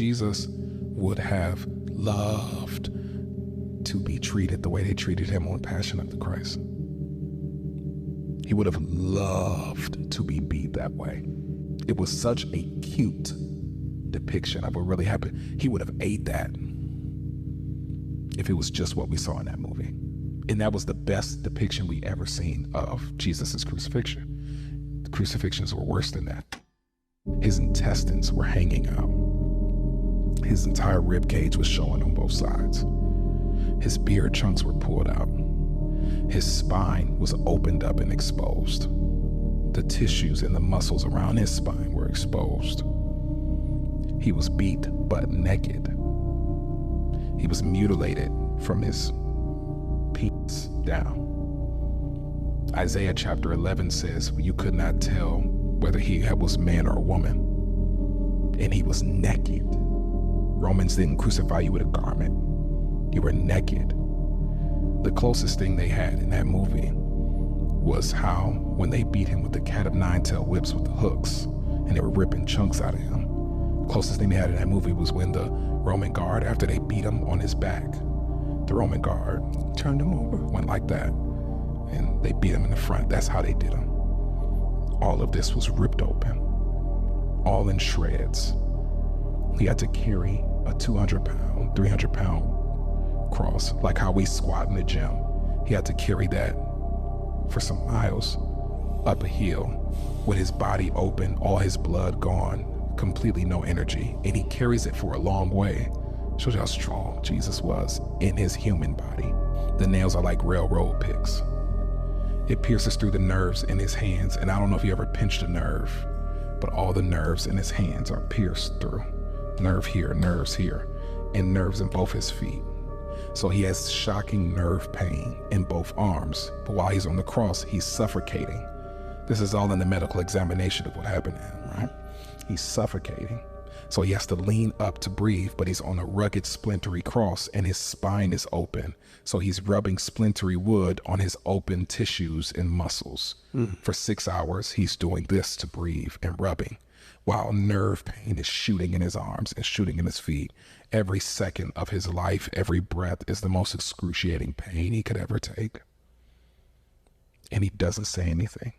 Jesus would have loved to be treated the way they treated him on Passion of the Christ. He would have loved to be beat that way. It was such a cute depiction of what really happened. He would have ate that if it was just what we saw in that movie. And that was the best depiction we ever seen of Jesus's crucifixion. The crucifixions were worse than that. His intestines were hanging out. His entire rib cage was showing on both sides. His beard chunks were pulled out. His spine was opened up and exposed. The tissues and the muscles around his spine were exposed. He was beat butt naked. He was mutilated from his penis down. Isaiah chapter 11 says, you could not tell whether he was man or a woman. And he was naked. Romans didn't crucify you with a garment. You were naked. The closest thing they had in that movie was how when they beat him with the cat of nine-tailed whips with the hooks and they were ripping chunks out of him. Closest thing they had in that movie was when the Roman guard, after they beat him on his back, the Roman guard turned him over, went like that, and they beat him in the front. That's how they did him. All of this was ripped open, all in shreds. He had to carry a 200-pound, 300-pound cross, like how we squat in the gym. He had to carry that for some miles up a hill with his body open, all his blood gone, completely no energy, and he carries it for a long way. Shows you how strong Jesus was in his human body. The nails are like railroad picks. It pierces through the nerves in his hands, and I don't know if you ever pinched a nerve, but all the nerves in his hands are pierced through. Nerve here, nerves here, and nerves in both his feet. So he has shocking nerve pain in both arms, but while he's on the cross, he's suffocating. This is all in the medical examination of what happened to him, right? He's suffocating. So he has to lean up to breathe, but he's on a rugged, splintery cross and his spine is open. So he's rubbing splintery wood on his open tissues and muscles. For 6 hours, he's doing this to breathe and rubbing, while nerve pain is shooting in his arms and shooting in his feet. Every second of his life, every breath is the most excruciating pain he could ever take. And he doesn't say anything.